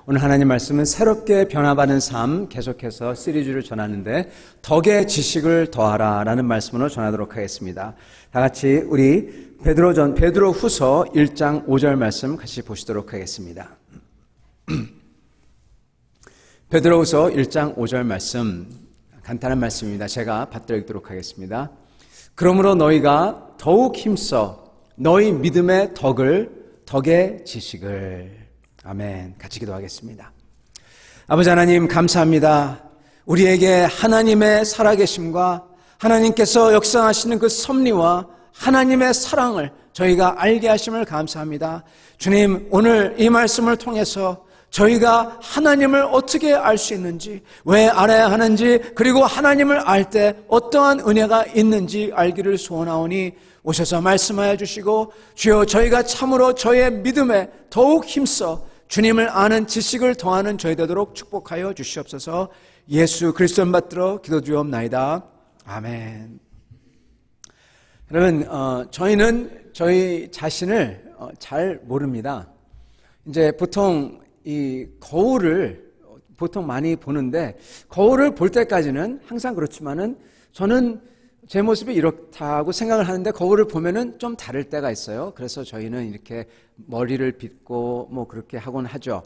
오늘 하나님 말씀은 새롭게 변화받은 삶 계속해서 시리즈를 전하는데 덕의 지식을 더하라 라는 말씀으로 전하도록 하겠습니다. 다 같이 우리 베드로 후서 1장 5절 말씀 같이 보시도록 하겠습니다. 베드로 후서 1장 5절 말씀, 간단한 말씀입니다. 제가 받들어 읽도록 하겠습니다. 그러므로 너희가 더욱 힘써 너희 믿음의 덕의 지식을. 아멘. 같이 기도하겠습니다. 아버지 하나님 감사합니다. 우리에게 하나님의 살아계심과 하나님께서 역사하시는 그 섭리와 하나님의 사랑을 저희가 알게 하심을 감사합니다. 주님, 오늘 이 말씀을 통해서 저희가 하나님을 어떻게 알 수 있는지, 왜 알아야 하는지, 그리고 하나님을 알 때 어떠한 은혜가 있는지 알기를 소원하오니 오셔서 말씀하여 주시고, 주여 저희가 참으로 저의 믿음에 더욱 힘써 주님을 아는 지식을 더하는 저희 되도록 축복하여 주시옵소서. 예수 그리스도 받들어 기도드리옵나이다. 아멘. 여러분, 저희는 저희 자신을 잘 모릅니다. 이제 보통 이 거울을 보통 많이 보는데, 거울을 볼 때까지는 항상 그렇지만은 저는 제 모습이 이렇다고 생각을 하는데 거울을 보면은 좀 다를 때가 있어요. 그래서 저희는 이렇게 머리를 빗고 뭐 그렇게 하곤 하죠.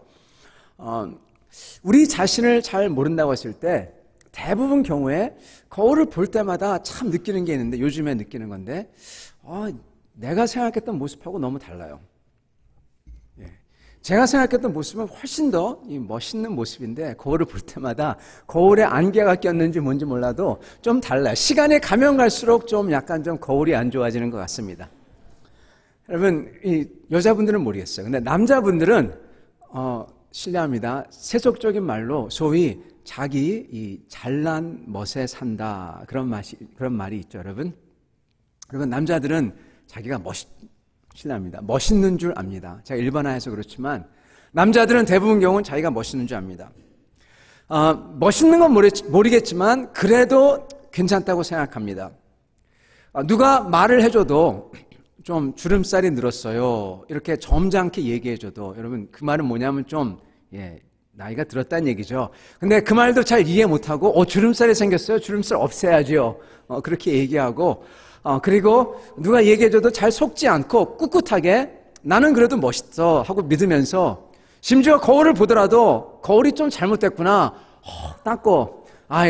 우리 자신을 잘 모른다고 했을 때 대부분 경우에 거울을 볼 때마다 참 느끼는 게 있는데, 요즘에 느끼는 건데, 내가 생각했던 모습하고 너무 달라요. 제가 생각했던 모습은 훨씬 더 멋있는 모습인데, 거울을 볼 때마다 거울에 안개가 꼈는지 뭔지 몰라도 좀 달라요. 시간이 가면 갈수록 좀 약간 좀 거울이 안 좋아지는 것 같습니다. 여러분, 이 여자분들은 모르겠어요. 근데 남자분들은 실례합니다. 세속적인 말로 소위 자기 이 잘난 멋에 산다, 그런 말이 있죠, 여러분. 그리고 남자들은 자기가 실례합니다. 멋있는 줄 압니다. 제가 일반화해서 그렇지만 남자들은 대부분 경우는 자기가 멋있는 줄 압니다. 멋있는 건 모르겠지만 그래도 괜찮다고 생각합니다. 누가 말을 해줘도 좀 주름살이 늘었어요, 이렇게 점잖게 얘기해줘도, 여러분 그 말은 뭐냐면 좀 나이가 들었다는 얘기죠. 근데 그 말도 잘 이해 못하고 주름살이 생겼어요, 주름살 없애야죠, 그렇게 얘기하고, 그리고 누가 얘기해줘도 잘 속지 않고 꿋꿋하게 나는 그래도 멋있어 하고 믿으면서, 심지어 거울을 보더라도 거울이 좀 잘못됐구나 닦고,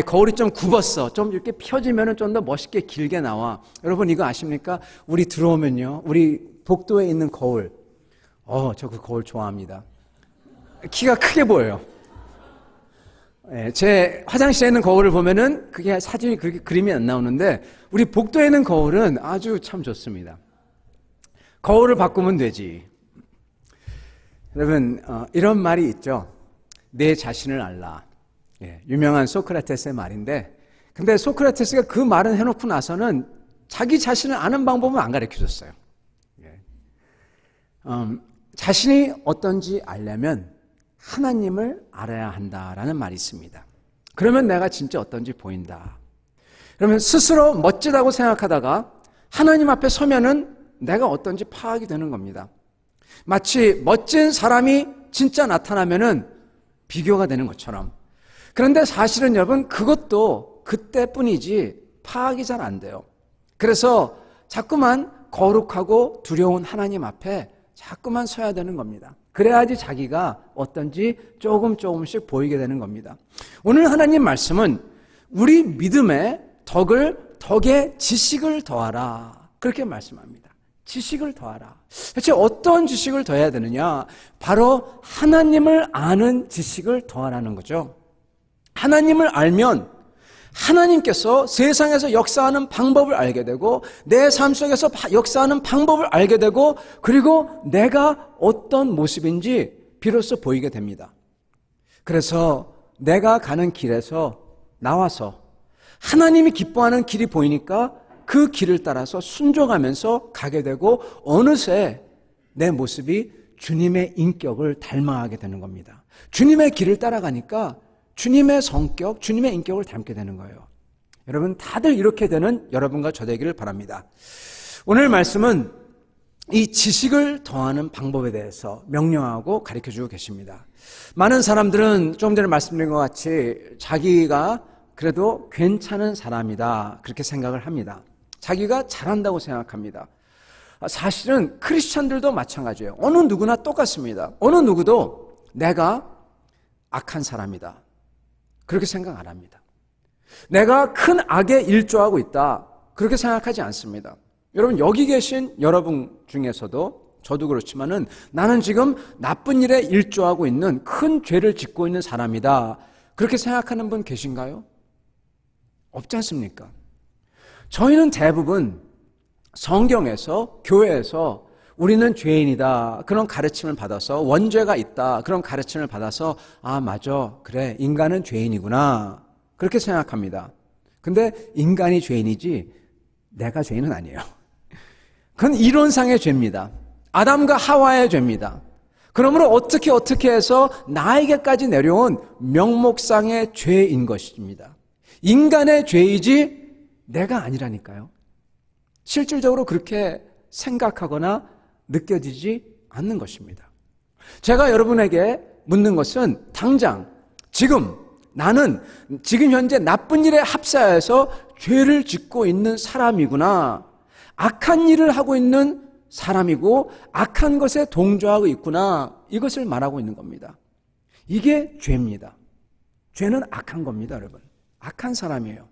거울이 좀 굽었어, 좀 이렇게 펴지면 좀 더 멋있게 길게 나와. 여러분 이거 아십니까? 우리 들어오면요, 우리 복도에 있는 거울, 저 그 거울 좋아합니다. 키가 크게 보여요. 제 화장실에 있는 거울을 보면은 그게 사진이 그렇게 그림이 안 나오는데, 우리 복도에 있는 거울은 아주 참 좋습니다. 거울을 바꾸면 되지. 여러분, 이런 말이 있죠. 내 자신을 알라. 유명한 소크라테스의 말인데, 근데 소크라테스가 그 말을 해놓고 나서는 자기 자신을 아는 방법은 안 가르쳐줬어요. 자신이 어떤지 알려면 하나님을 알아야 한다라는 말이 있습니다. 그러면 내가 진짜 어떤지 보인다. 그러면 스스로 멋지다고 생각하다가 하나님 앞에 서면은 내가 어떤지 파악이 되는 겁니다. 마치 멋진 사람이 진짜 나타나면은 비교가 되는 것처럼. 그런데 사실은 여러분, 그것도 그때뿐이지 파악이 잘 안 돼요. 그래서 자꾸만 거룩하고 두려운 하나님 앞에 자꾸만 서야 되는 겁니다. 그래야지 자기가 어떤지 조금씩 보이게 되는 겁니다. 오늘 하나님 말씀은 우리 믿음의 덕의 지식을 더하라, 그렇게 말씀합니다. 지식을 더하라. 대체 어떤 지식을 더해야 되느냐? 바로 하나님을 아는 지식을 더하라는 거죠. 하나님을 알면 하나님께서 세상에서 역사하는 방법을 알게 되고, 내 삶 속에서 역사하는 방법을 알게 되고, 그리고 내가 어떤 모습인지 비로소 보이게 됩니다. 그래서 내가 가는 길에서 나와서 하나님이 기뻐하는 길이 보이니까 그 길을 따라서 순종하면서 가게 되고, 어느새 내 모습이 주님의 인격을 닮아가게 되는 겁니다. 주님의 길을 따라가니까 주님의 성격, 주님의 인격을 닮게 되는 거예요. 여러분, 다들 이렇게 되는 여러분과 저 되기를 바랍니다. 오늘 말씀은 이 지식을 더하는 방법에 대해서 명령하고 가르쳐주고 계십니다. 많은 사람들은 좀 전에 말씀드린 것 같이 자기가 그래도 괜찮은 사람이다 그렇게 생각을 합니다. 자기가 잘한다고 생각합니다. 사실은 크리스천들도 마찬가지예요. 어느 누구나 똑같습니다. 어느 누구도 내가 악한 사람이다 그렇게 생각 안 합니다. 내가 큰 악에 일조하고 있다 그렇게 생각하지 않습니다. 여러분, 여기 계신 여러분 중에서도 저도 그렇지만은 나는 지금 나쁜 일에 일조하고 있는 큰 죄를 짓고 있는 사람이다 그렇게 생각하는 분 계신가요? 없지 않습니까? 저희는 대부분 성경에서, 교회에서 우리는 죄인이다 그런 가르침을 받아서, 원죄가 있다 그런 가르침을 받아서 아 맞아 그래 인간은 죄인이구나 그렇게 생각합니다. 근데 인간이 죄인이지 내가 죄인은 아니에요. 그건 이론상의 죄입니다. 아담과 하와의 죄입니다. 그러므로 어떻게 해서 나에게까지 내려온 명목상의 죄인 것입니다. 인간의 죄이지 내가 아니라니까요. 실질적으로 그렇게 생각하거나 느껴지지 않는 것입니다. 제가 여러분에게 묻는 것은 당장 지금 나는 지금 현재 나쁜 일에 합사해서 죄를 짓고 있는 사람이구나, 악한 일을 하고 있는 사람이고 악한 것에 동조하고 있구나, 이것을 말하고 있는 겁니다. 이게 죄입니다. 죄는 악한 겁니다, 여러분. 악한 사람이에요.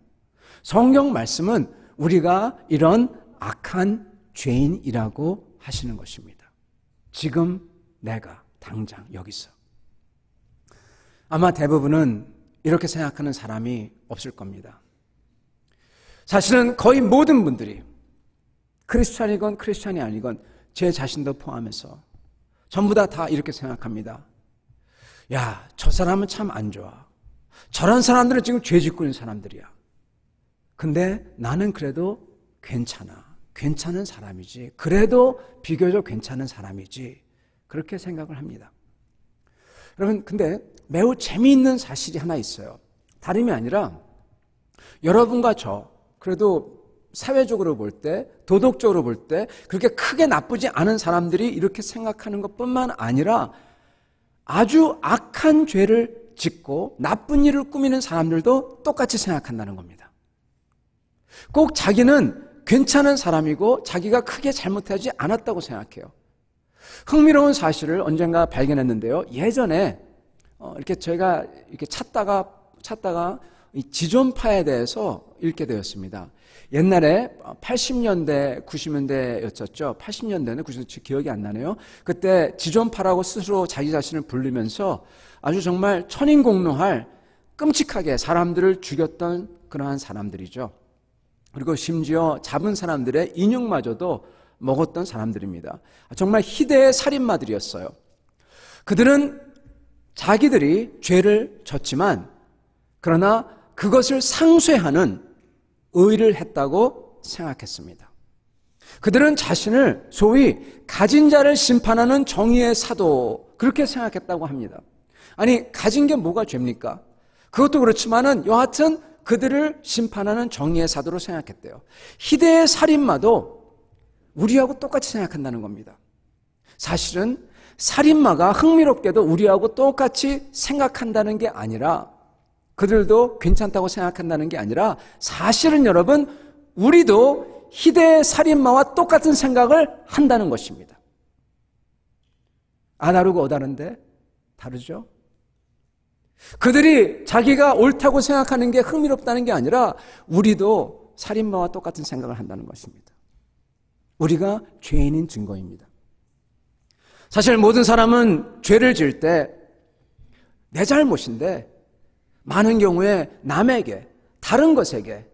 성경 말씀은 우리가 이런 악한 죄인이라고 하시는 것입니다. 지금 내가 당장 여기서. 아마 대부분은 이렇게 생각하는 사람이 없을 겁니다. 사실은 거의 모든 분들이 크리스찬이건 크리스찬이 아니건 제 자신도 포함해서 전부 다 이렇게 생각합니다. 야, 저 사람은 참 안 좋아. 저런 사람들은 지금 죄 짓고 있는 사람들이야. 근데 나는 그래도 괜찮은 사람이지. 그래도 비교적 괜찮은 사람이지. 그렇게 생각을 합니다. 여러분, 근데 매우 재미있는 사실이 하나 있어요. 다름이 아니라 여러분과 저, 그래도 사회적으로 볼 때, 도덕적으로 볼 때 그렇게 크게 나쁘지 않은 사람들이 이렇게 생각하는 것뿐만 아니라 아주 악한 죄를 짓고 나쁜 일을 꾸미는 사람들도 똑같이 생각한다는 겁니다. 꼭 자기는 괜찮은 사람이고 자기가 크게 잘못하지 않았다고 생각해요. 흥미로운 사실을 언젠가 발견했는데요. 예전에 이렇게 저희가 이렇게 찾다가 이 지존파에 대해서 읽게 되었습니다. 옛날에 80년대, 90년대였었죠. 80년대는 90년대 기억이 안 나네요. 그때 지존파라고 스스로 자기 자신을 부르면서 아주 정말 천인공노할 끔찍하게 사람들을 죽였던 그러한 사람들이죠. 그리고 심지어 잡은 사람들의 인육마저도 먹었던 사람들입니다. 정말 희대의 살인마들이었어요. 그들은 자기들이 죄를 졌지만 그러나 그것을 상쇄하는 의를 했다고 생각했습니다. 그들은 자신을 소위 가진 자를 심판하는 정의의 사도, 그렇게 생각했다고 합니다. 아니, 가진 게 뭐가 죄입니까? 그것도 그렇지만은 여하튼 그들을 심판하는 정의의 사도로 생각했대요. 희대의 살인마도 우리하고 똑같이 생각한다는 겁니다. 사실은 살인마가 흥미롭게도 우리하고 똑같이 생각한다는 게 아니라, 그들도 괜찮다고 생각한다는 게 아니라, 사실은 여러분, 우리도 희대의 살인마와 똑같은 생각을 한다는 것입니다. 안 다르고 어다른데 다르죠? 그들이 자기가 옳다고 생각하는 게 흥미롭다는 게 아니라 우리도 살인마와 똑같은 생각을 한다는 것입니다. 우리가 죄인인 증거입니다. 사실 모든 사람은 죄를 지을 때 내 잘못인데 많은 경우에 남에게, 다른 것에게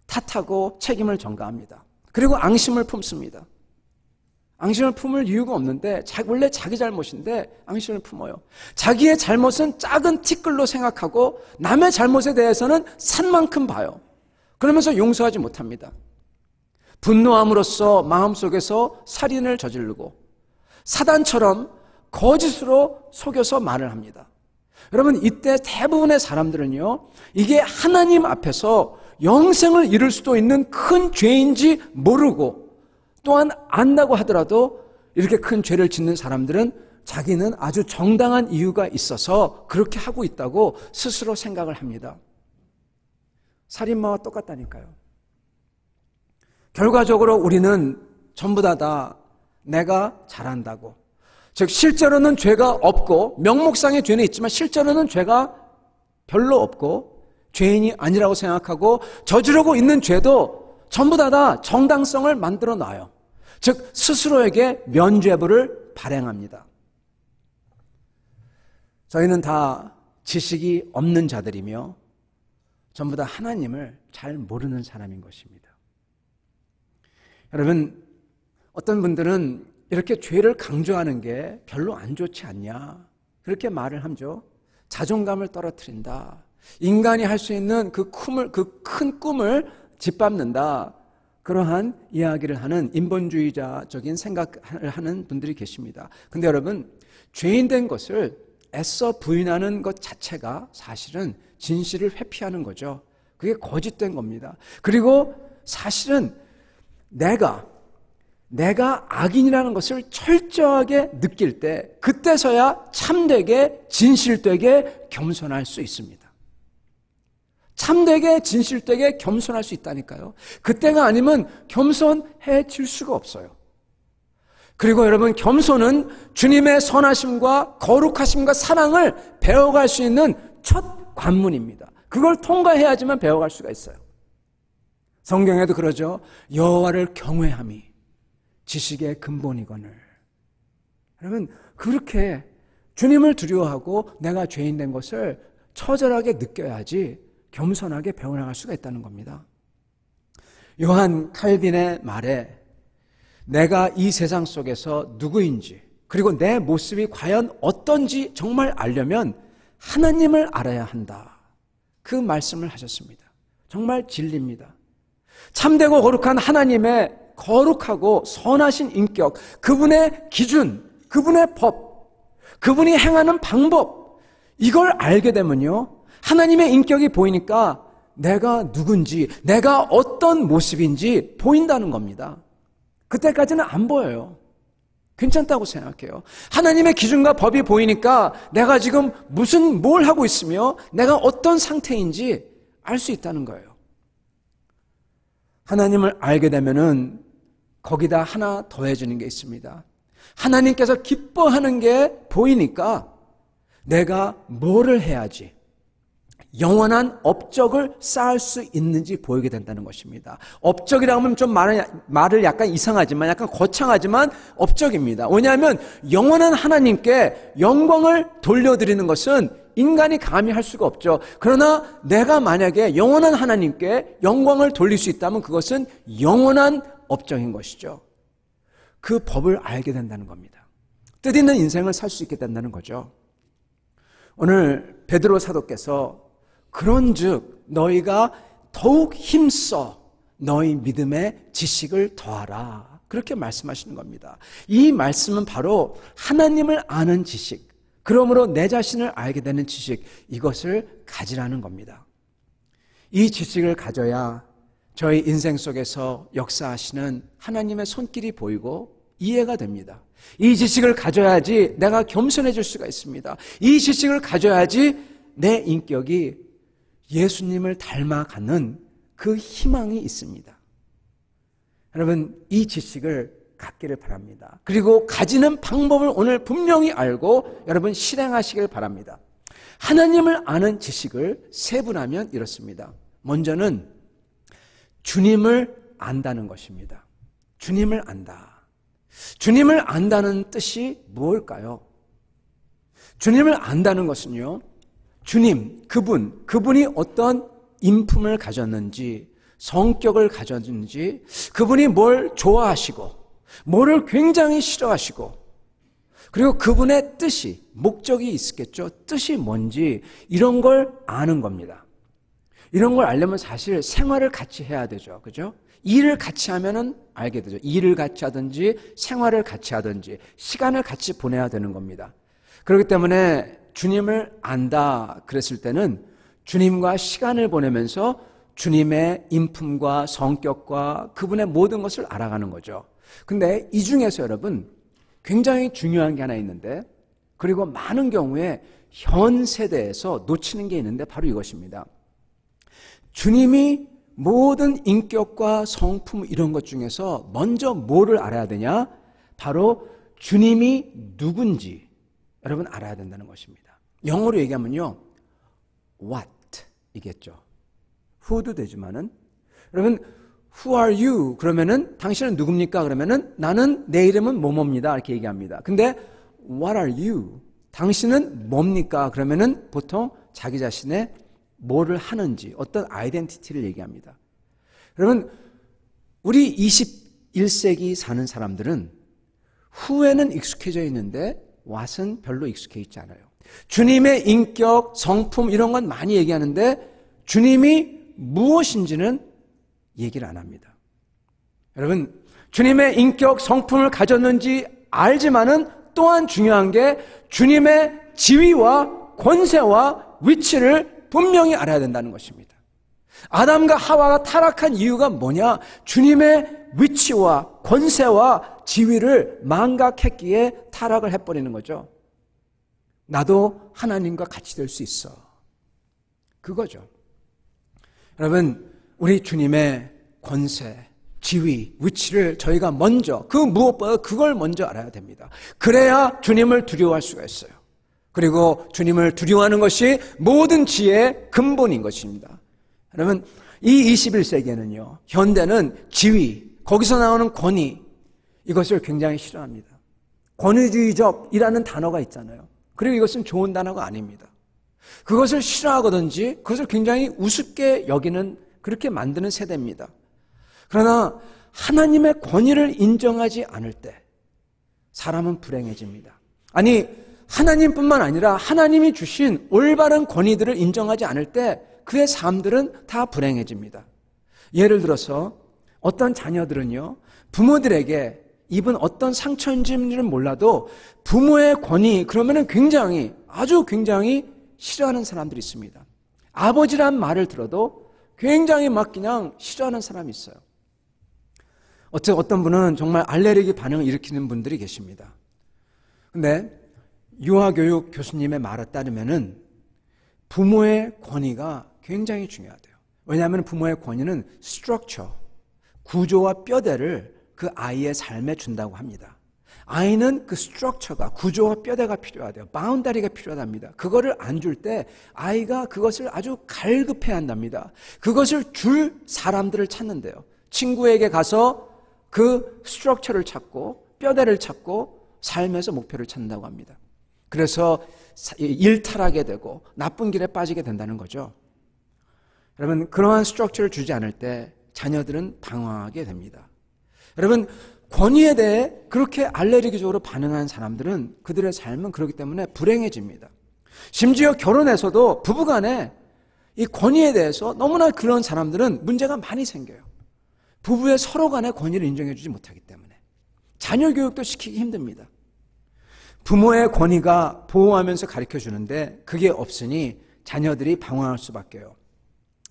탓하고 책임을 전가합니다. 그리고 앙심을 품습니다. 앙심을 품을 이유가 없는데 원래 자기 잘못인데 앙심을 품어요. 자기의 잘못은 작은 티끌로 생각하고 남의 잘못에 대해서는 산만큼 봐요. 그러면서 용서하지 못합니다. 분노함으로써 마음속에서 살인을 저지르고 사단처럼 거짓으로 속여서 말을 합니다. 여러분, 이때 대부분의 사람들은요, 이게 하나님 앞에서 영생을 잃을 수도 있는 큰 죄인지 모르고, 또한 안다고 하더라도 이렇게 큰 죄를 짓는 사람들은 자기는 아주 정당한 이유가 있어서 그렇게 하고 있다고 스스로 생각을 합니다. 살인마와 똑같다니까요. 결과적으로 우리는 전부 다 내가 잘한다고, 즉 실제로는 죄가 없고 명목상의 죄는 있지만 실제로는 죄가 별로 없고 죄인이 아니라고 생각하고 저지르고 있는 죄도 전부 다 정당성을 만들어 놔요. 즉 스스로에게 면죄부를 발행합니다. 저희는 다 지식이 없는 자들이며 전부 다 하나님을 잘 모르는 사람인 것입니다. 여러분, 어떤 분들은 이렇게 죄를 강조하는 게 별로 안 좋지 않냐, 그렇게 말을 하죠. 자존감을 떨어뜨린다, 인간이 할 수 있는 그 큰 꿈을 짓밟는다, 그러한 이야기를 하는 인본주의자적인 생각을 하는 분들이 계십니다. 근데 여러분, 죄인 된 것을 애써 부인하는 것 자체가 사실은 진실을 회피하는 거죠. 그게 거짓된 겁니다. 그리고 사실은 내가 악인이라는 것을 철저하게 느낄 때, 그때서야 참되게 진실되게 겸손할 수 있습니다. 참되게 진실되게 겸손할 수 있다니까요. 그때가 아니면 겸손해질 수가 없어요. 그리고 여러분, 겸손은 주님의 선하심과 거룩하심과 사랑을 배워갈 수 있는 첫 관문입니다. 그걸 통과해야지만 배워갈 수가 있어요. 성경에도 그러죠. 여호와를 경외함이 지식의 근본이거늘. 여러분, 그렇게 주님을 두려워하고 내가 죄인 된 것을 처절하게 느껴야지 겸손하게 배워나갈 수가 있다는 겁니다. 요한 칼빈의 말에 내가 이 세상 속에서 누구인지, 그리고 내 모습이 과연 어떤지 정말 알려면 하나님을 알아야 한다, 그 말씀을 하셨습니다. 정말 진리입니다. 참되고 거룩한 하나님의 거룩하고 선하신 인격, 그분의 기준, 그분의 법, 그분이 행하는 방법, 이걸 알게 되면요, 하나님의 인격이 보이니까 내가 누군지, 내가 어떤 모습인지 보인다는 겁니다. 그때까지는 안 보여요. 괜찮다고 생각해요. 하나님의 기준과 법이 보이니까 내가 지금 뭘 하고 있으며 내가 어떤 상태인지 알 수 있다는 거예요. 하나님을 알게 되면은 거기다 하나 더해지는 게 있습니다. 하나님께서 기뻐하는 게 보이니까 내가 뭐를 해야지 영원한 업적을 쌓을 수 있는지 보이게 된다는 것입니다. 업적이라고 하면 좀 말을 약간 이상하지만, 약간 거창하지만 업적입니다. 왜냐하면 영원한 하나님께 영광을 돌려드리는 것은 인간이 감히 할 수가 없죠. 그러나 내가 만약에 영원한 하나님께 영광을 돌릴 수 있다면 그것은 영원한 업적인 것이죠. 그 법을 알게 된다는 겁니다. 뜻있는 인생을 살 수 있게 된다는 거죠. 오늘 베드로 사도께서 그런즉 너희가 더욱 힘써 너희 믿음의 지식을 더하라, 그렇게 말씀하시는 겁니다. 이 말씀은 바로 하나님을 아는 지식, 그러므로 내 자신을 알게 되는 지식, 이것을 가지라는 겁니다. 이 지식을 가져야 저희 인생 속에서 역사하시는 하나님의 손길이 보이고 이해가 됩니다. 이 지식을 가져야지 내가 겸손해질 수가 있습니다. 이 지식을 가져야지 내 인격이 예수님을 닮아가는 그 희망이 있습니다. 여러분, 이 지식을 갖기를 바랍니다. 그리고 가지는 방법을 오늘 분명히 알고 여러분 실행하시길 바랍니다. 하나님을 아는 지식을 세분하면 이렇습니다. 먼저는 주님을 안다는 것입니다. 주님을 안다. 주님을 안다는 뜻이 무엇일까요? 주님을 안다는 것은요, 주님, 그분이 어떤 인품을 가졌는지, 성격을 가졌는지, 그분이 뭘 좋아하시고, 뭐를 굉장히 싫어하시고, 그리고 그분의 뜻이, 목적이 있겠죠. 뜻이 뭔지, 이런 걸 아는 겁니다. 이런 걸 알려면 사실 생활을 같이 해야 되죠. 그죠? 일을 같이 하면은 알게 되죠. 일을 같이 하든지, 생활을 같이 하든지, 시간을 같이 보내야 되는 겁니다. 그렇기 때문에 주님을 안다 그랬을 때는 주님과 시간을 보내면서 주님의 인품과 성격과 그분의 모든 것을 알아가는 거죠. 근데 이 중에서 여러분 굉장히 중요한 게 하나 있는데, 그리고 많은 경우에 현 세대에서 놓치는 게 있는데 바로 이것입니다. 주님이 모든 인격과 성품 이런 것 중에서 먼저 뭐를 알아야 되냐? 바로 주님이 누군지 여러분 알아야 된다는 것입니다. 영어로 얘기하면요, what 이겠죠. who도 되지만은, 여러분 who are you? 그러면은 당신은 누굽니까? 그러면은 나는 내 이름은 뭐뭐입니다 이렇게 얘기합니다. 근데 what are you? 당신은 뭡니까? 그러면은 보통 자기 자신의 뭐를 하는지 어떤 아이덴티티를 얘기합니다. 여러분 우리 21세기 사는 사람들은 who에는 익숙해져 있는데 what은 별로 익숙해 있지 않아요. 주님의 인격, 성품 이런 건 많이 얘기하는데 주님이 무엇인지는 얘기를 안 합니다. 여러분 주님의 인격, 성품을 가졌는지 알지만은 또한 중요한 게 주님의 지위와 권세와 위치를 분명히 알아야 된다는 것입니다. 아담과 하와가 타락한 이유가 뭐냐? 주님의 위치와 권세와 지위를 망각했기에 타락을 해버리는 거죠. 나도 하나님과 같이 될 수 있어. 그거죠. 여러분 우리 주님의 권세, 지위, 위치를 저희가 먼저, 그 무엇보다 그걸 먼저 알아야 됩니다. 그래야 주님을 두려워할 수가 있어요. 그리고 주님을 두려워하는 것이 모든 지혜의 근본인 것입니다. 여러분 이 21세기에는요, 현대는 지위, 거기서 나오는 권위, 이것을 굉장히 싫어합니다. 권위주의적이라는 단어가 있잖아요. 그리고 이것은 좋은 단어가 아닙니다. 그것을 싫어하거든지 그것을 굉장히 우습게 여기는, 그렇게 만드는 세대입니다. 그러나 하나님의 권위를 인정하지 않을 때 사람은 불행해집니다. 아니 하나님뿐만 아니라 하나님이 주신 올바른 권위들을 인정하지 않을 때 그의 삶들은 다 불행해집니다. 예를 들어서 어떤 자녀들은요, 부모들에게 입은 어떤 상처인지는 몰라도 부모의 권위 그러면은 굉장히, 아주 굉장히 싫어하는 사람들이 있습니다. 아버지란 말을 들어도 굉장히 막 그냥 싫어하는 사람이 있어요. 어떤 분은 정말 알레르기 반응을 일으키는 분들이 계십니다. 근데 유아교육 교수님의 말에 따르면은 부모의 권위가 굉장히 중요하대요. 왜냐하면 부모의 권위는 스트럭처, 구조와 뼈대를 그 아이의 삶에 준다고 합니다. 아이는 그 스트럭처가, 구조와 뼈대가 필요하대요. 바운다리가 필요하답니다. 그거를 안 줄 때 아이가 그것을 아주 갈급해 한답니다. 그것을 줄 사람들을 찾는데요. 친구에게 가서 그 스트럭처를 찾고 뼈대를 찾고 삶에서 목표를 찾는다고 합니다. 그래서 일탈하게 되고 나쁜 길에 빠지게 된다는 거죠. 여러분 그러한 스트럭처를 주지 않을 때 자녀들은 방황하게 됩니다. 여러분 권위에 대해 그렇게 알레르기적으로 반응하는 사람들은 그들의 삶은 그렇기 때문에 불행해집니다. 심지어 결혼에서도 부부간에 이 권위에 대해서 너무나 그런 사람들은 문제가 많이 생겨요. 부부의 서로 간의 권위를 인정해 주지 못하기 때문에 자녀 교육도 시키기 힘듭니다. 부모의 권위가 보호하면서 가르쳐 주는데 그게 없으니 자녀들이 방황할 수밖에요.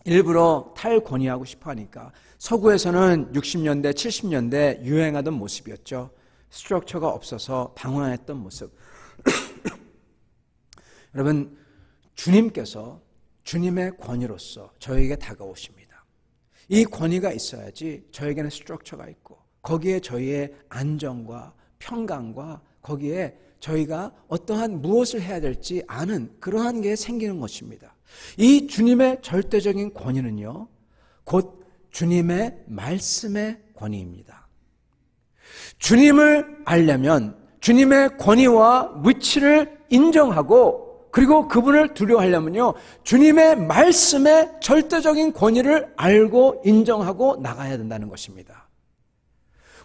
일부러 탈권위하고 싶어 하니까 서구에서는 60년대, 70년대 유행하던 모습이었죠. 스트럭처가 없어서 방황했던 모습. 여러분, 주님께서 주님의 권위로서 저에게 다가오십니다. 이 권위가 있어야지 저에게는 스트럭처가 있고 거기에 저희의 안정과 평강과 거기에 저희가 어떠한 무엇을 해야 될지 아는 그러한 게 생기는 것입니다. 이 주님의 절대적인 권위는요, 곧 주님의 말씀의 권위입니다. 주님을 알려면 주님의 권위와 위치를 인정하고 그리고 그분을 두려워하려면요, 주님의 말씀의 절대적인 권위를 알고 인정하고 나가야 된다는 것입니다.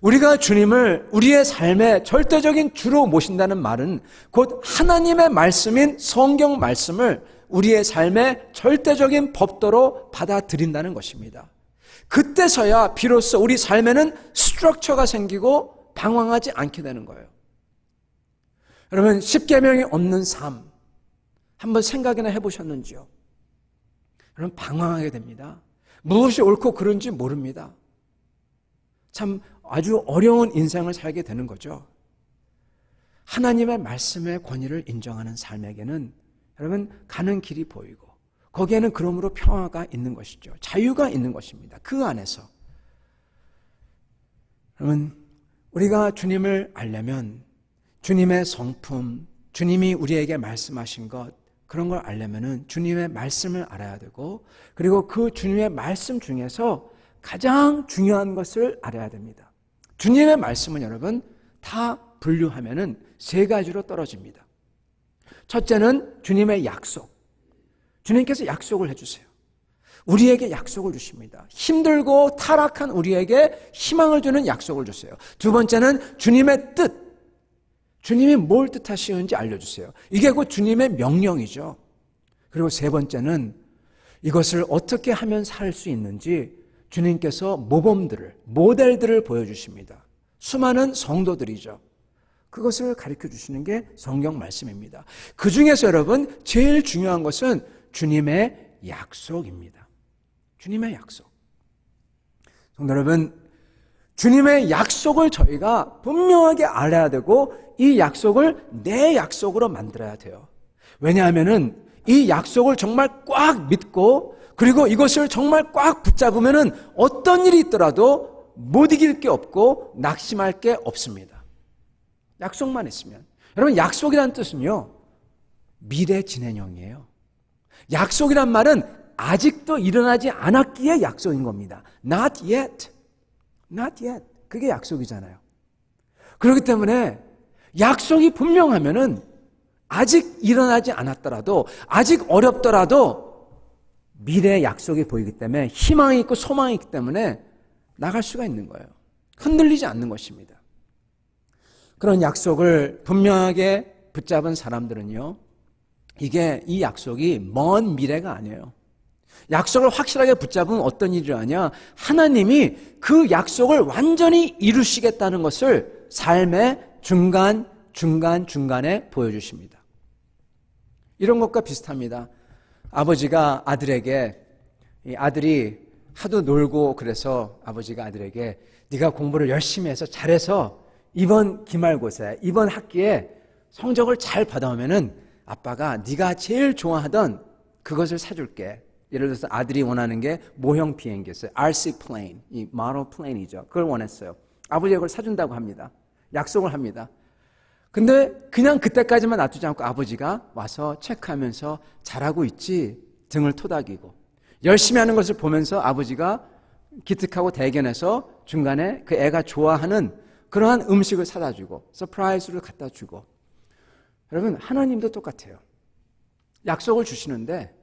우리가 주님을 우리의 삶의 절대적인 주로 모신다는 말은 곧 하나님의 말씀인 성경 말씀을 우리의 삶의 절대적인 법도로 받아들인다는 것입니다. 그때서야 비로소 우리 삶에는 스트럭처가 생기고 방황하지 않게 되는 거예요. 여러분, 십계명이 없는 삶 한번 생각이나 해보셨는지요? 여러분, 방황하게 됩니다. 무엇이 옳고 그른지 모릅니다. 참 아주 어려운 인생을 살게 되는 거죠. 하나님의 말씀의 권위를 인정하는 삶에게는 여러분 가는 길이 보이고 거기에는 그러므로 평화가 있는 것이죠. 자유가 있는 것입니다. 그 안에서. 여러분 우리가 주님을 알려면 주님의 성품, 주님이 우리에게 말씀하신 것 그런 걸 알려면은 주님의 말씀을 알아야 되고 그리고 그 주님의 말씀 중에서 가장 중요한 것을 알아야 됩니다. 주님의 말씀은 여러분 다 분류하면은 세 가지로 떨어집니다. 첫째는 주님의 약속. 주님께서 약속을 해주세요. 우리에게 약속을 주십니다. 힘들고 타락한 우리에게 희망을 주는 약속을 주세요. 두 번째는 주님의 뜻. 주님이 뭘 뜻하시는지 알려주세요. 이게 곧 주님의 명령이죠. 그리고 세 번째는 이것을 어떻게 하면 살 수 있는지 주님께서 모범들을, 모델들을 보여주십니다. 수많은 성도들이죠. 그것을 가르쳐 주시는 게 성경 말씀입니다. 그 중에서 여러분 제일 중요한 것은 주님의 약속입니다. 주님의 약속. 성도 여러분, 주님의 약속을 저희가 분명하게 알아야 되고 이 약속을 내 약속으로 만들어야 돼요. 왜냐하면은 이 약속을 정말 꽉 믿고 그리고 이것을 정말 꽉 붙잡으면은 어떤 일이 있더라도 못 이길 게 없고 낙심할 게 없습니다. 약속만 있으면. 여러분 약속이라는 뜻은요. 미래 진행형이에요. 약속이란 말은 아직도 일어나지 않았기에 약속인 겁니다. Not yet. Not yet. 그게 약속이잖아요. 그렇기 때문에 약속이 분명하면은 아직 일어나지 않았더라도 아직 어렵더라도 미래의 약속이 보이기 때문에 희망이 있고 소망이 있기 때문에 나갈 수가 있는 거예요. 흔들리지 않는 것입니다. 그런 약속을 분명하게 붙잡은 사람들은요. 이 약속이 먼 미래가 아니에요. 약속을 확실하게 붙잡으면 어떤 일을 하냐? 하나님이 그 약속을 완전히 이루시겠다는 것을 삶의 중간에 보여주십니다. 이런 것과 비슷합니다. 아버지가 아들에게, 이 아들이 하도 놀고 그래서 아버지가 아들에게 네가 공부를 열심히 해서 잘해서 이번 기말고사에, 이번 학기에 성적을 잘 받아오면은 아빠가 네가 제일 좋아하던 그것을 사줄게. 예를 들어서 아들이 원하는 게 모형 비행기였어요. RC plane, 이 model plane이죠. 그걸 원했어요. 아버지가 그걸 사준다고 합니다. 약속을 합니다. 근데 그냥 그때까지만 놔두지 않고 아버지가 와서 체크하면서 잘하고 있지 등을 토닥이고 열심히 하는 것을 보면서 아버지가 기특하고 대견해서 중간에 그 애가 좋아하는 그러한 음식을 사다 주고 서프라이즈를 갖다 주고 여러분 하나님도 똑같아요. 약속을 주시는데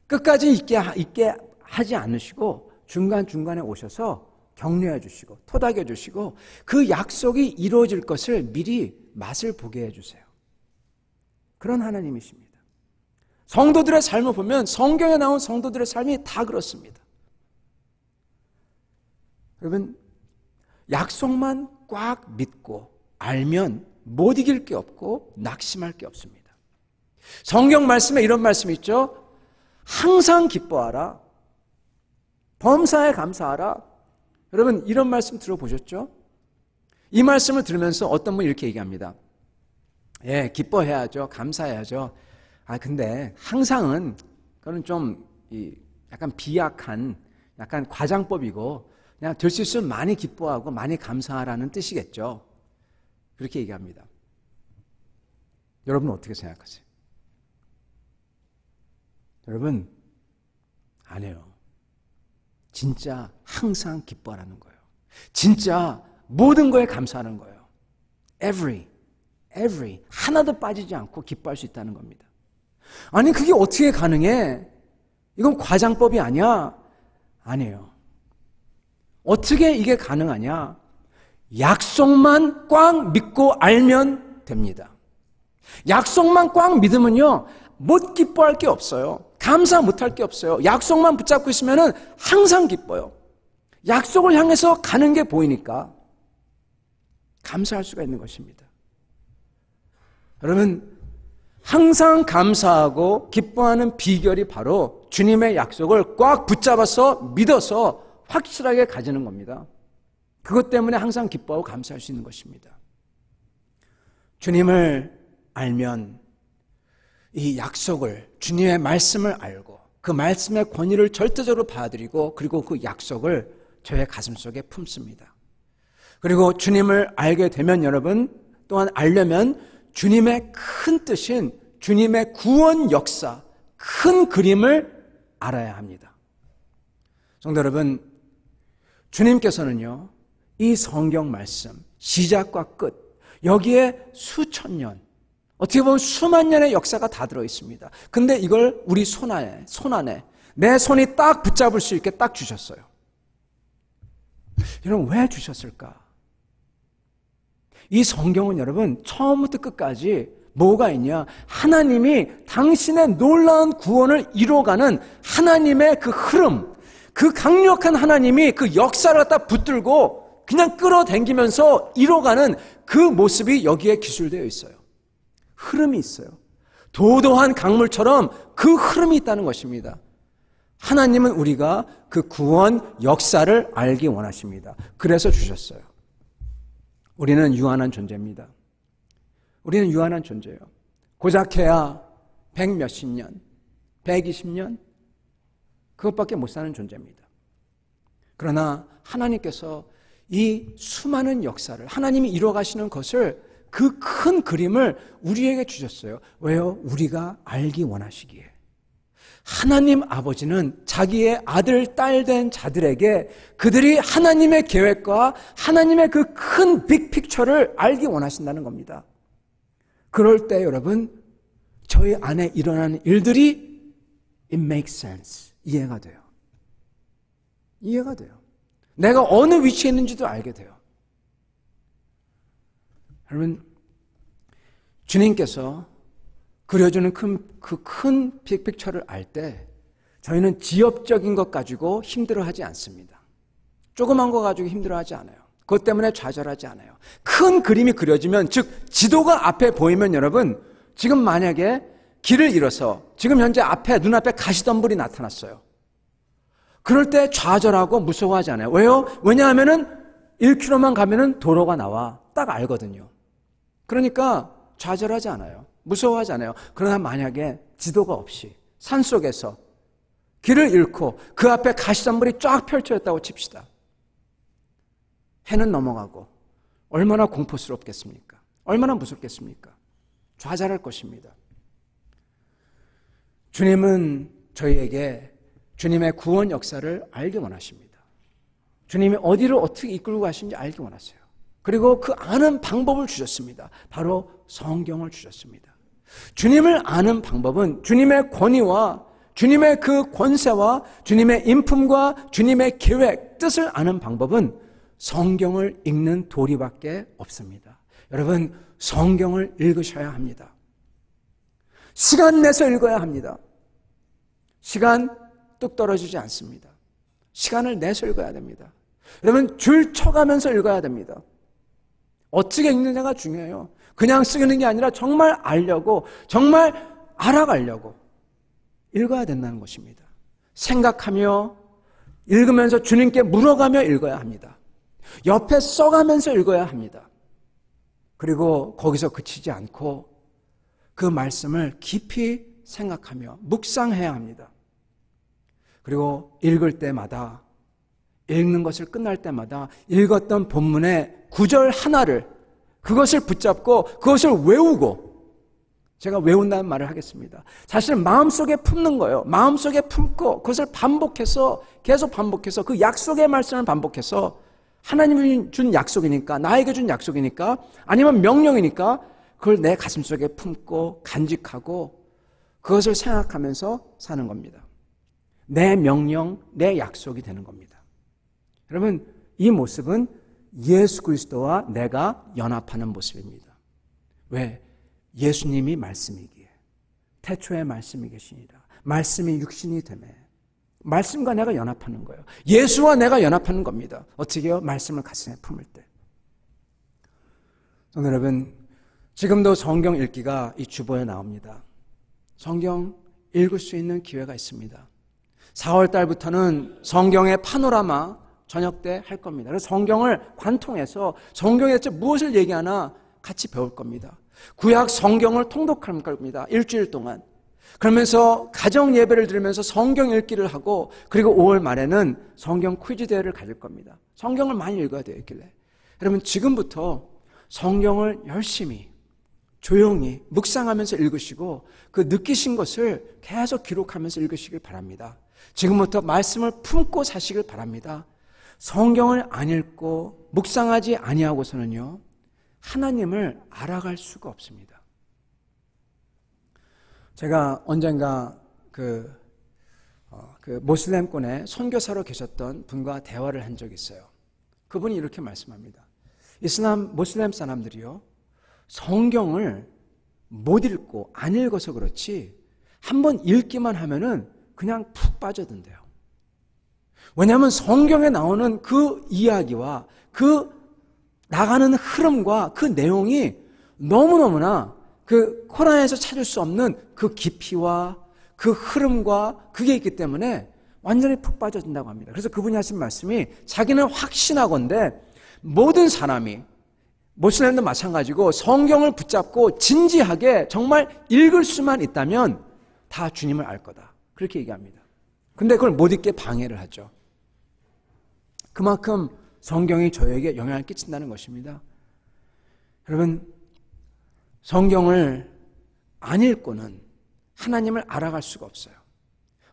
끝까지 있게 하지 않으시고 중간에 오셔서 격려해 주시고 토닥여 주시고 그 약속이 이루어질 것을 미리 맛을 보게 해주세요. 그런 하나님이십니다. 성도들의 삶을 보면 성경에 나온 성도들의 삶이 다 그렇습니다. 여러분 약속만 꽉 믿고 알면 못 이길 게 없고 낙심할 게 없습니다. 성경 말씀에 이런 말씀이 있죠. 항상 기뻐하라. 범사에 감사하라. 여러분 이런 말씀 들어보셨죠? 이 말씀을 들으면서 어떤 분이 이렇게 얘기합니다. 예, 기뻐해야죠. 감사해야죠. 근데 항상은 그건 좀 약간 비약한 약간 과장법이고 그냥 될 수 있으면 많이 기뻐하고 많이 감사하라는 뜻이겠죠. 그렇게 얘기합니다. 여러분은 어떻게 생각하세요? 여러분 아니에요. 진짜 항상 기뻐하라는 거예요. 진짜 모든 거에 감사하는 거예요. Every 하나도 빠지지 않고 기뻐할 수 있다는 겁니다. 아니 그게 어떻게 가능해? 이건 과장법이 아니야? 아니에요. 어떻게 이게 가능하냐? 약속만 꽉 믿고 알면 됩니다. 약속만 꽉 믿으면요 못 기뻐할 게 없어요. 감사 못할 게 없어요. 약속만 붙잡고 있으면 항상 기뻐요. 약속을 향해서 가는 게 보이니까 감사할 수가 있는 것입니다. 여러분 항상 감사하고 기뻐하는 비결이 바로 주님의 약속을 꽉 붙잡아서 믿어서 확실하게 가지는 겁니다. 그것 때문에 항상 기뻐하고 감사할 수 있는 것입니다. 주님을 알면 이 약속을, 주님의 말씀을 알고 그 말씀의 권위를 절대적으로 받아들이고 그리고 그 약속을 저의 가슴속에 품습니다. 그리고 주님을 알게 되면 여러분, 또한 알려면 주님의 큰 뜻인 주님의 구원 역사, 큰 그림을 알아야 합니다. 성도 여러분, 주님께서는요, 이 성경 말씀, 시작과 끝, 여기에 수천 년, 어떻게 보면 수만 년의 역사가 다 들어있습니다. 근데 이걸 우리 손 안에 내 손이 딱 붙잡을 수 있게 딱 주셨어요. 여러분, 왜 주셨을까? 이 성경은 여러분, 처음부터 끝까지 뭐가 있냐? 하나님이 당신의 놀라운 구원을 이뤄가는 하나님의 그 흐름, 그 강력한 하나님이 그 역사를 갖다 붙들고 그냥 끌어당기면서 이뤄가는 그 모습이 여기에 기술되어 있어요. 흐름이 있어요. 도도한 강물처럼 그 흐름이 있다는 것입니다. 하나님은 우리가 그 구원 역사를 알기 원하십니다. 그래서 주셨어요. 우리는 유한한 존재입니다. 우리는 유한한 존재예요. 고작해야 100 몇십 년, 120년, 그것밖에 못 사는 존재입니다. 그러나 하나님께서 이 수많은 역사를, 하나님이 이루어가시는 것을, 그 큰 그림을 우리에게 주셨어요. 왜요? 우리가 알기 원하시기에. 하나님 아버지는 자기의 아들, 딸 된 자들에게 그들이 하나님의 계획과 하나님의 그 큰 빅픽처를 알기 원하신다는 겁니다. 그럴 때 여러분, 저희 안에 일어나는 일들이 it makes sense. 이해가 돼요. 이해가 돼요. 내가 어느 위치에 있는지도 알게 돼요. 여러분, 주님께서 그려주는 그 큰 빅픽처를 알 때 저희는 지엽적인 것 가지고 힘들어하지 않습니다. 조그만 거 가지고 힘들어하지 않아요. 그것 때문에 좌절하지 않아요. 큰 그림이 그려지면, 즉 지도가 앞에 보이면 여러분, 지금 만약에 길을 잃어서 지금 현재 눈앞에 가시덤불이 나타났어요. 그럴 때 좌절하고 무서워하지 않아요. 왜요? 왜냐하면은 1km만 가면은 도로가 나와. 딱 알거든요. 그러니까 좌절하지 않아요. 무서워하지 않아요. 그러나 만약에 지도가 없이 산속에서 길을 잃고 그 앞에 가시덤불이 쫙 펼쳐졌다고 칩시다. 해는 넘어가고 얼마나 공포스럽겠습니까? 얼마나 무섭겠습니까? 좌절할 것입니다. 주님은 저희에게 주님의 구원 역사를 알기 원하십니다. 주님이 어디를 어떻게 이끌고 가시는지 알기 원하세요. 그리고 그 아는 방법을 주셨습니다. 바로 성경을 주셨습니다. 주님을 아는 방법은 주님의 권위와 주님의 그 권세와 주님의 인품과 주님의 계획, 뜻을 아는 방법은 성경을 읽는 도리밖에 없습니다. 여러분, 성경을 읽으셔야 합니다. 시간 내서 읽어야 합니다. 시간 뚝 떨어지지 않습니다. 시간을 내서 읽어야 됩니다. 여러분, 줄 쳐가면서 읽어야 됩니다. 어떻게 읽느냐가 중요해요. 그냥 쓰는 게 아니라 정말 알려고, 정말 알아가려고 읽어야 된다는 것입니다. 생각하며 읽으면서 주님께 물어가며 읽어야 합니다. 옆에 써가면서 읽어야 합니다. 그리고 거기서 그치지 않고 그 말씀을 깊이 생각하며 묵상해야 합니다. 그리고 읽을 때마다, 읽는 것을 끝날 때마다 읽었던 본문의 구절 하나를, 그것을 붙잡고 그것을 외우고, 제가 외운다는 말을 하겠습니다. 사실은 마음속에 품는 거예요. 마음속에 품고 그것을 반복해서, 계속 반복해서 그 약속의 말씀을 반복해서, 하나님이 준 약속이니까, 나에게 준 약속이니까, 아니면 명령이니까 그걸 내 가슴속에 품고 간직하고 그것을 생각하면서 사는 겁니다. 내 명령, 내 약속이 되는 겁니다. 여러분, 이 모습은 예수 그리스도와 내가 연합하는 모습입니다. 왜? 예수님이 말씀이기에, 태초에 말씀이 계시니라. 말씀이 육신이 되매 말씀과 내가 연합하는 거예요. 예수와 내가 연합하는 겁니다. 어떻게 해요? 말씀을 가슴에 품을 때. 성도 여러분, 지금도 성경 읽기가 이 주보에 나옵니다. 성경 읽을 수 있는 기회가 있습니다. 4월 달부터는 성경의 파노라마 저녁 때 할 겁니다. 그래서 성경을 관통해서 성경에 대체 무엇을 얘기하나 같이 배울 겁니다. 구약 성경을 통독할 겁니다. 일주일 동안. 그러면서 가정 예배를 들으면서 성경 읽기를 하고, 그리고 5월 말에는 성경 퀴즈 대회를 가질 겁니다. 성경을 많이 읽어야 되겠길래. 여러분, 지금부터 성경을 열심히 조용히 묵상하면서 읽으시고 그 느끼신 것을 계속 기록하면서 읽으시길 바랍니다. 지금부터 말씀을 품고 사시길 바랍니다. 성경을 안 읽고 묵상하지 아니하고서는요, 하나님을 알아갈 수가 없습니다. 제가 언젠가 그 모슬렘권에 선교사로 계셨던 분과 대화를 한 적이 있어요. 그분이 이렇게 말씀합니다. 모슬렘 사람들이요, 성경을 못 읽고 안 읽어서 그렇지 한번 읽기만 하면은 그냥 푹 빠져든대요. 왜냐하면 성경에 나오는 그 이야기와 그 나가는 흐름과 그 내용이 너무너무나 그 코란에서 찾을 수 없는 그 깊이와 그 흐름과 그게 있기 때문에 완전히 푹 빠져든다고 합니다. 그래서 그분이 하신 말씀이, 자기는 확신하건대 모든 사람이, 모슬렘도 마찬가지고, 성경을 붙잡고 진지하게 정말 읽을 수만 있다면 다 주님을 알 거다, 그렇게 얘기합니다. 근데 그걸 못 읽게 방해를 하죠. 그만큼 성경이 저에게 영향을 끼친다는 것입니다. 여러분, 성경을 안 읽고는 하나님을 알아갈 수가 없어요.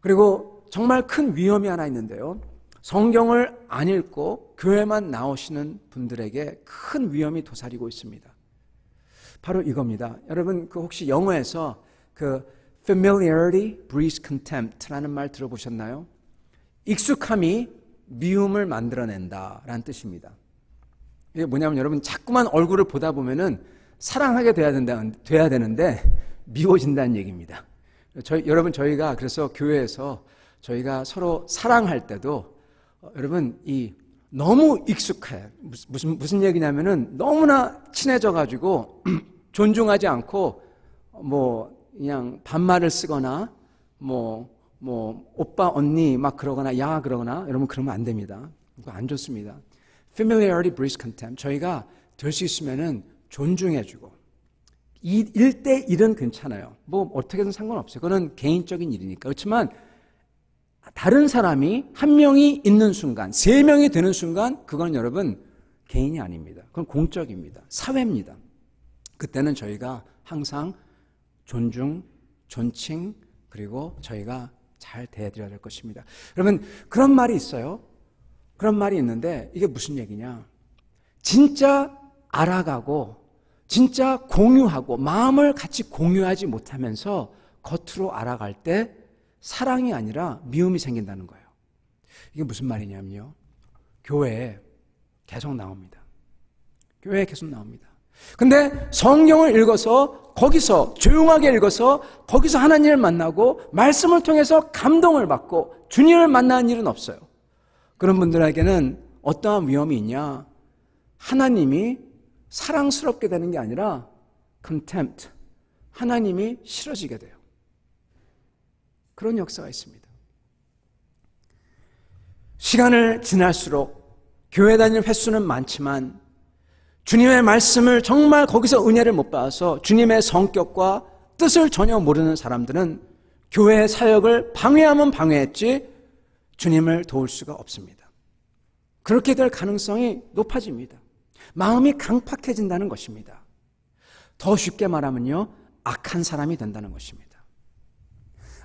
그리고 정말 큰 위험이 하나 있는데요, 성경을 안 읽고 교회만 나오시는 분들에게 큰 위험이 도사리고 있습니다. 바로 이겁니다. 여러분, 혹시 영어에서 familiarity breeds contempt라는 말 들어보셨나요? 익숙함이 미움을 만들어낸다라는 뜻입니다. 이게 뭐냐면, 여러분, 자꾸만 얼굴을 보다 보면은 사랑하게 돼야 되는데 미워진다는 얘기입니다. 여러분, 저희가 그래서 교회에서 저희가 서로 사랑할 때도 여러분, 너무 익숙해요. 무슨 얘기냐면은 너무나 친해져가지고 존중하지 않고 그냥 반말을 쓰거나 오빠 언니 막 그러거나 야 그러거나, 여러분, 그러면 안 됩니다. 그거 안 좋습니다. Familiarity breeds contempt. 저희가 될 수 있으면은 존중해주고, 1대1은 괜찮아요. 어떻게든 상관없어요. 그거는 개인적인 일이니까. 그렇지만 다른 사람이 한 명이 있는 순간, 3명이 되는 순간, 그건 여러분 개인이 아닙니다. 그건 공적입니다. 사회입니다. 그때는 저희가 항상 존중, 존칭, 그리고 저희가 잘 대해드려야 될 것입니다. 여러분, 그런 말이 있어요. 그런 말이 있는데 이게 무슨 얘기냐? 진짜 알아가고 진짜 공유하고 마음을 같이 공유하지 못하면서 겉으로 알아갈 때 사랑이 아니라 미움이 생긴다는 거예요. 이게 무슨 말이냐면요, 교회에 계속 나옵니다. 교회에 계속 나옵니다. 근데 성경을 읽어서, 거기서 조용하게 읽어서 거기서 하나님을 만나고 말씀을 통해서 감동을 받고 주님을 만나는 일은 없어요. 그런 분들에게는 어떠한 위험이 있냐? 하나님이 사랑스럽게 되는 게 아니라 contempt, 하나님이 싫어지게 돼요. 그런 역사가 있습니다. 시간을 지날수록 교회 다니는 횟수는 많지만 주님의 말씀을 정말 거기서 은혜를 못 받아서 주님의 성격과 뜻을 전혀 모르는 사람들은 교회의 사역을 방해하면 방해했지 주님을 도울 수가 없습니다. 그렇게 될 가능성이 높아집니다. 마음이 강팍해진다는 것입니다. 더 쉽게 말하면요, 악한 사람이 된다는 것입니다.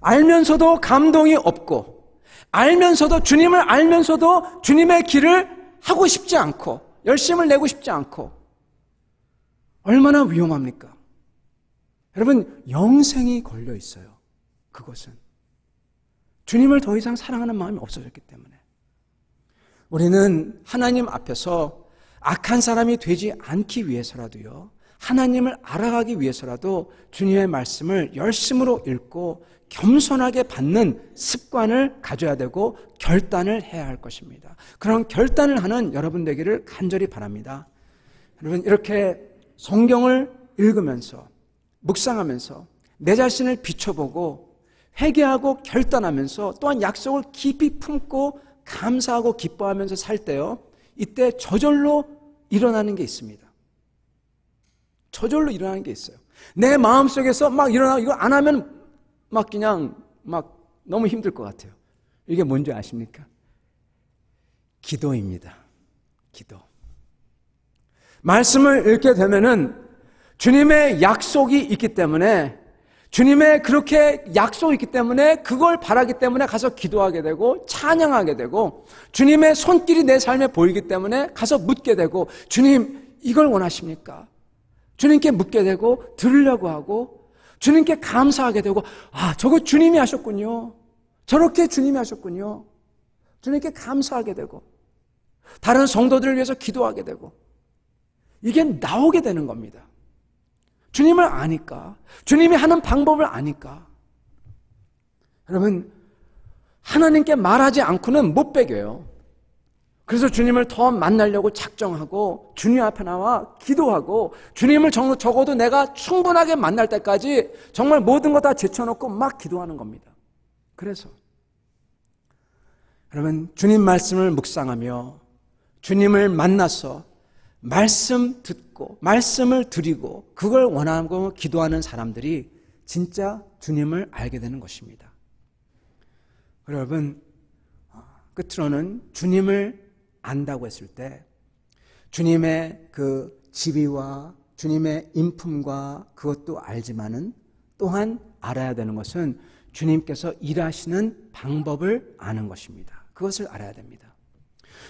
알면서도 감동이 없고, 알면서도 주님을 알면서도 주님의 길을 하고 싶지 않고 열심을 내고 싶지 않고, 얼마나 위험합니까? 여러분, 영생이 걸려 있어요. 그것은 주님을 더 이상 사랑하는 마음이 없어졌기 때문에. 우리는 하나님 앞에서 악한 사람이 되지 않기 위해서라도요, 하나님을 알아가기 위해서라도 주님의 말씀을 열심으로 읽고 겸손하게 받는 습관을 가져야 되고 결단을 해야 할 것입니다. 그런 결단을 하는 여러분 되기를 간절히 바랍니다. 여러분, 이렇게 성경을 읽으면서 묵상하면서 내 자신을 비춰보고 회개하고 결단하면서 또한 약속을 깊이 품고 감사하고 기뻐하면서 살 때요, 이때 저절로 일어나는 게 있습니다. 저절로 일어나는 게 있어요. 내 마음속에서 막 일어나고 이거 안 하면 막 그냥 막 너무 힘들 것 같아요. 이게 뭔지 아십니까? 기도입니다. 기도. 말씀을 읽게 되면은 주님의 약속이 있기 때문에, 주님의 그렇게 약속이 있기 때문에 그걸 바라기 때문에 가서 기도하게 되고 찬양하게 되고, 주님의 손길이 내 삶에 보이기 때문에 가서 묻게 되고, 주님 이걸 원하십니까? 주님께 묻게 되고 들으려고 하고 주님께 감사하게 되고, 아, 저거 주님이 하셨군요. 저렇게 주님이 하셨군요. 주님께 감사하게 되고 다른 성도들을 위해서 기도하게 되고, 이게 나오게 되는 겁니다. 주님을 아니까, 주님이 하는 방법을 아니까. 여러분, 하나님께 말하지 않고는 못 배겨요. 그래서 주님을 더 만나려고 작정하고 주님 앞에 나와 기도하고, 주님을 적어도 내가 충분하게 만날 때까지 정말 모든 거 다 제쳐놓고 막 기도하는 겁니다. 그래서 여러분, 주님 말씀을 묵상하며 주님을 만나서 말씀 듣고 말씀을 드리고 그걸 원하고 기도하는 사람들이 진짜 주님을 알게 되는 것입니다. 여러분, 끝으로는 주님을 안다고 했을 때 주님의 그 지위와 주님의 인품과 그것도 알지만은 또한 알아야 되는 것은 주님께서 일하시는 방법을 아는 것입니다. 그것을 알아야 됩니다.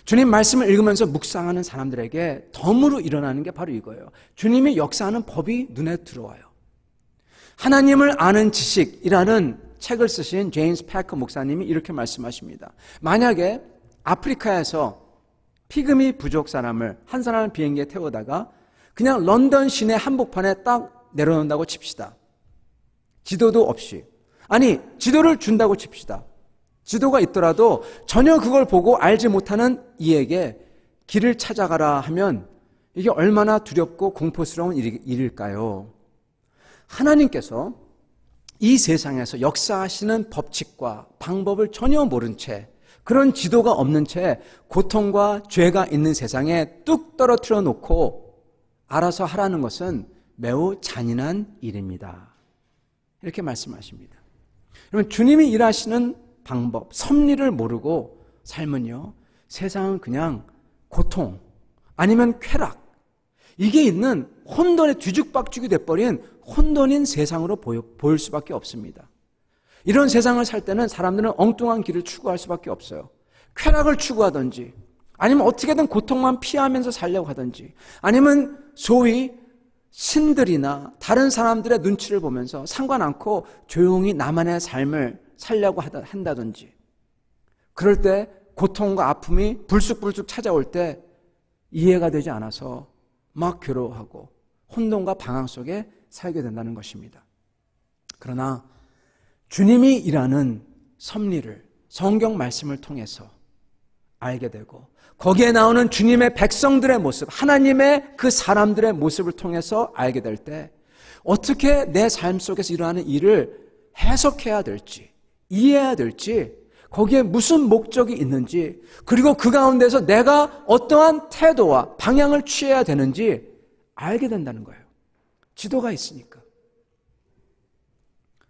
주님 말씀을 읽으면서 묵상하는 사람들에게 덤으로 일어나는 게 바로 이거예요. 주님이 역사하는 법이 눈에 들어와요. 하나님을 아는 지식이라는 책을 쓰신 제임스 패커 목사님이 이렇게 말씀하십니다. 만약에 아프리카에서 피그미 부족 사람을 한 사람을 비행기에 태우다가 그냥 런던 시내 한복판에 딱 내려놓는다고 칩시다. 지도도 없이. 아니, 지도를 준다고 칩시다. 지도가 있더라도 전혀 그걸 보고 알지 못하는 이에게 길을 찾아가라 하면 이게 얼마나 두렵고 공포스러운 일일까요? 하나님께서 이 세상에서 역사하시는 법칙과 방법을 전혀 모른 채, 그런 지도가 없는 채 고통과 죄가 있는 세상에 뚝 떨어뜨려 놓고 알아서 하라는 것은 매우 잔인한 일입니다. 이렇게 말씀하십니다. 여러분, 주님이 일하시는 방법, 섭리를 모르고 살면요, 세상은 그냥 고통 아니면 쾌락, 이게 있는 혼돈에 뒤죽박죽이 돼버린 혼돈인 세상으로 보일 수밖에 없습니다. 이런 세상을 살 때는 사람들은 엉뚱한 길을 추구할 수밖에 없어요. 쾌락을 추구하든지, 아니면 어떻게든 고통만 피하면서 살려고 하든지, 아니면 소위 신들이나 다른 사람들의 눈치를 보면서 상관 않고 조용히 나만의 삶을 살려고 한다든지, 그럴 때 고통과 아픔이 불쑥불쑥 찾아올 때 이해가 되지 않아서 막 괴로워하고 혼돈과 방황 속에 살게 된다는 것입니다. 그러나 주님이 일하는 섭리를 성경 말씀을 통해서 알게 되고, 거기에 나오는 주님의 백성들의 모습, 하나님의 그 사람들의 모습을 통해서 알게 될 때 어떻게 내 삶 속에서 일어나는 일을 해석해야 될지, 이해해야 될지, 거기에 무슨 목적이 있는지, 그리고 그 가운데서 내가 어떠한 태도와 방향을 취해야 되는지 알게 된다는 거예요. 지도가 있으니까.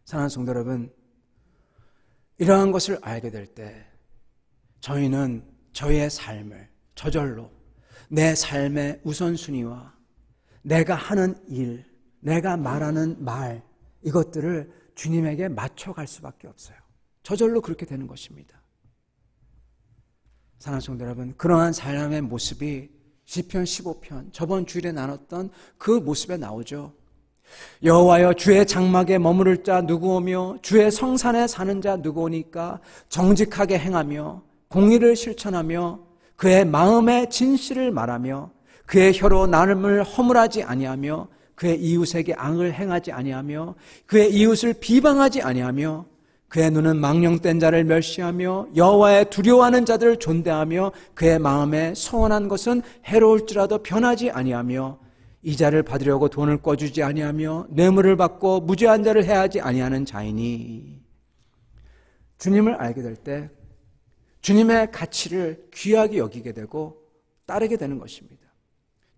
사랑하는 성도 여러분, 이러한 것을 알게 될 때 저희는 저의 삶을 저절로 내 삶의 우선순위와 내가 하는 일, 내가 말하는 말, 이것들을 주님에게 맞춰갈 수밖에 없어요. 저절로 그렇게 되는 것입니다. 사랑하는 성도 여러분, 그러한 삶의 모습이 시편 15편 저번 주일에 나눴던 그 모습에 나오죠. 여호와여, 주의 장막에 머무를 자 누구 오며 주의 성산에 사는 자 누구 오니까? 정직하게 행하며 공의를 실천하며 그의 마음의 진실을 말하며 그의 혀로 남을 허물하지 아니하며 그의 이웃에게 앙을 행하지 아니하며 그의 이웃을 비방하지 아니하며 그의 눈은 망령된 자를 멸시하며 여호와의 두려워하는 자들을 존대하며 그의 마음에 소원한 것은 해로울지라도 변하지 아니하며 이자를 받으려고 돈을 꿔주지 아니하며 뇌물을 받고 무죄한 자를 해하지 아니하는 자이니. 주님을 알게 될 때 주님의 가치를 귀하게 여기게 되고 따르게 되는 것입니다.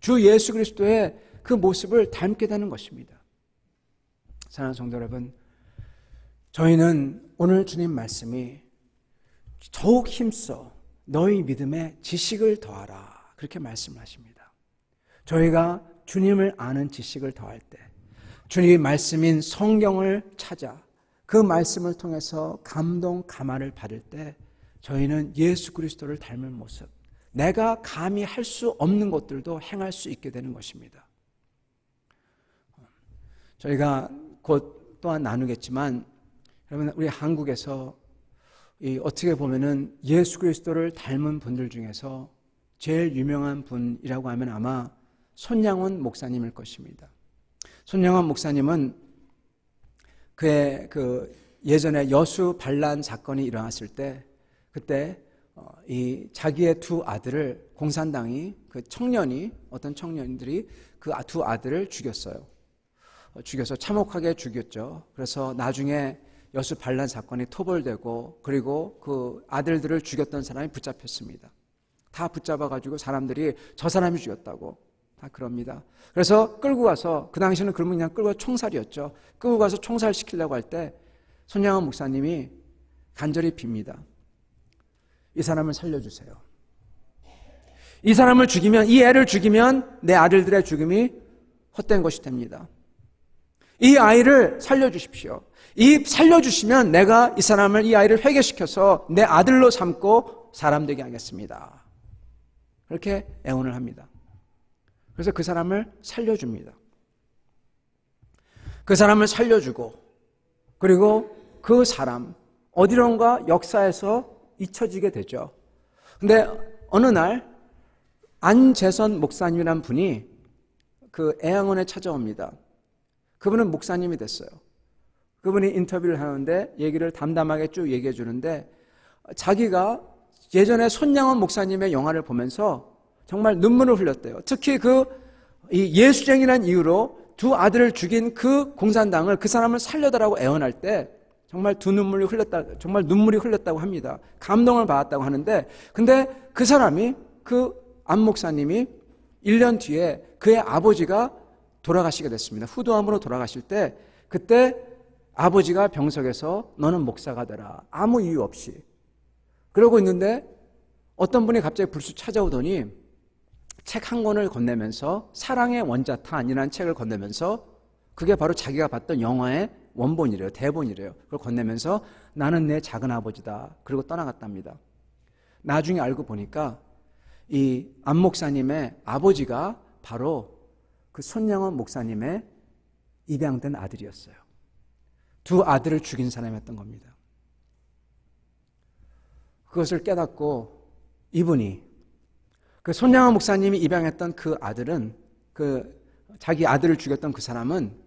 주 예수 그리스도의 그 모습을 닮게 되는 것입니다. 사랑하는 성도 여러분, 저희는 오늘 주님 말씀이 더욱 힘써 너희 믿음에 지식을 더하라, 그렇게 말씀하십니다. 저희가 주님을 아는 지식을 더할 때, 주님의 말씀인 성경을 찾아 그 말씀을 통해서 감동, 감화를 받을 때 저희는 예수 그리스도를 닮은 모습, 내가 감히 할 수 없는 것들도 행할 수 있게 되는 것입니다. 저희가 곧 또한 나누겠지만, 여러분, 우리 한국에서 어떻게 보면은 예수 그리스도를 닮은 분들 중에서 제일 유명한 분이라고 하면 아마 손양원 목사님일 것입니다. 손양원 목사님은 그의 예전에 여수 반란 사건이 일어났을 때, 그때 자기의 두 아들을 공산당이, 어떤 청년들이 그 두 아들을 죽였어요. 죽여서 참혹하게 죽였죠. 그래서 나중에 여수 반란 사건이 토벌되고, 그리고 그 아들들을 죽였던 사람이 붙잡혔습니다. 다 붙잡아가지고 사람들이 저 사람이 죽였다고 다 그럽니다. 그래서 끌고 가서, 그 당시에는 그러면 그냥 끌고 가서 총살이었죠. 끌고 가서 총살시키려고 할 때 손양원 목사님이 간절히 빕니다. 이 사람을 살려주세요. 이 사람을 죽이면, 이 애를 죽이면 내 아들들의 죽음이 헛된 것이 됩니다. 이 아이를 살려주십시오. 살려주시면 내가 이 아이를 회개시켜서 내 아들로 삼고 사람 되게 하겠습니다. 그렇게 애원을 합니다. 그래서 그 사람을 살려줍니다. 그 사람을 살려주고, 그리고 그 사람 어디론가 역사에서 잊혀지게 되죠. 근데 어느 날 안재선 목사님이란 분이 그 애양원에 찾아옵니다. 그분은 목사님이 됐어요. 그분이 인터뷰를 하는데 얘기를 담담하게 쭉 얘기해 주는데, 자기가 예전에 손양원 목사님의 영화를 보면서 정말 눈물을 흘렸대요. 특히 이 예수쟁이라는 이유로 두 아들을 죽인 그 공산당을, 그 사람을 살려달라고 애원할 때 정말 눈물이 흘렸다고 합니다. 감동을 받았다고 하는데, 근데 그 사람이, 그 안 목사님이 1년 뒤에 그의 아버지가 돌아가시게 됐습니다. 후두암으로 돌아가실 때, 그때 아버지가 병석에서 너는 목사가 되라, 아무 이유 없이 그러고 있는데, 어떤 분이 갑자기 불쑥 찾아오더니 책 한 권을 건네면서, 사랑의 원자탄이라는 책을 건네면서, 그게 바로 자기가 봤던 영화의 원본이래요. 대본이래요. 그걸 건네면서 나는 내 작은 아버지다, 그리고 떠나갔답니다. 나중에 알고 보니까 이 안 목사님의 아버지가 바로 그 손양원 목사님의 입양된 아들이었어요. 두 아들을 죽인 사람이었던 겁니다. 그것을 깨닫고 이분이, 그 손양원 목사님이 입양했던 그 아들은, 자기 아들을 죽였던 그 사람은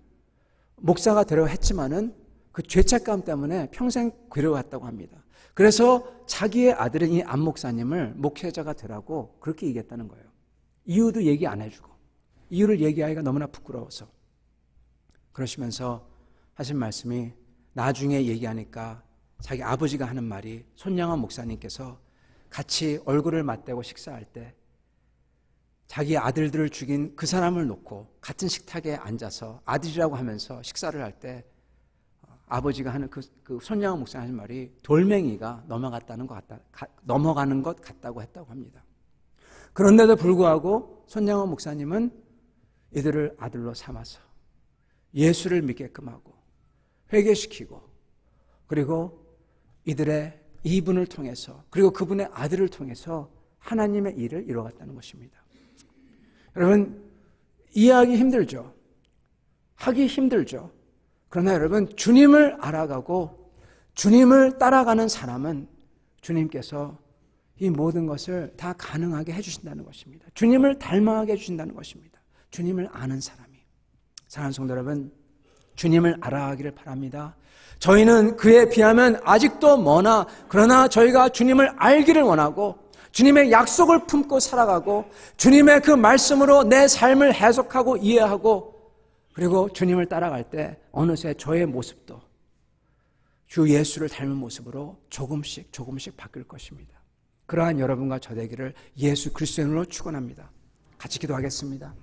목사가 되려고 했지만은 그 죄책감 때문에 평생 괴로워했다고 합니다. 그래서 자기의 아들은 이 안 목사님을 목회자가 되라고 그렇게 얘기했다는 거예요. 이유도 얘기 안 해주고, 이유를 얘기하기가 너무나 부끄러워서. 그러시면서 하신 말씀이, 나중에 얘기하니까 자기 아버지가 하는 말이, 손양원 목사님께서 같이 얼굴을 맞대고 식사할 때 자기 아들들을 죽인 그 사람을 놓고 같은 식탁에 앉아서 아들이라고 하면서 식사를 할 때 아버지가 하는 그 손양원 목사님 하는 말이, 돌멩이가 넘어가는 것 같다고 했다고 합니다. 그런데도 불구하고 손양원 목사님은 이들을 아들로 삼아서 예수를 믿게끔 하고 회개시키고, 그리고 이분을 통해서, 그리고 그분의 아들을 통해서 하나님의 일을 이루어갔다는 것입니다. 여러분, 이해하기 힘들죠. 하기 힘들죠. 그러나 여러분, 주님을 알아가고 주님을 따라가는 사람은 주님께서 이 모든 것을 다 가능하게 해주신다는 것입니다. 주님을 닮아가게 해주신다는 것입니다. 주님을 아는 사람이. 사랑하는 성도 여러분, 주님을 알아가기를 바랍니다. 저희는 그에 비하면 아직도 머나, 그러나 저희가 주님을 알기를 원하고, 주님의 약속을 품고 살아가고, 주님의 그 말씀으로 내 삶을 해석하고 이해하고, 그리고 주님을 따라갈 때 어느새 저의 모습도 주 예수를 닮은 모습으로 조금씩 바뀔 것입니다. 그러한 여러분과 저 되기를 예수 그리스도의 이름으로 축원합니다. 같이 기도하겠습니다.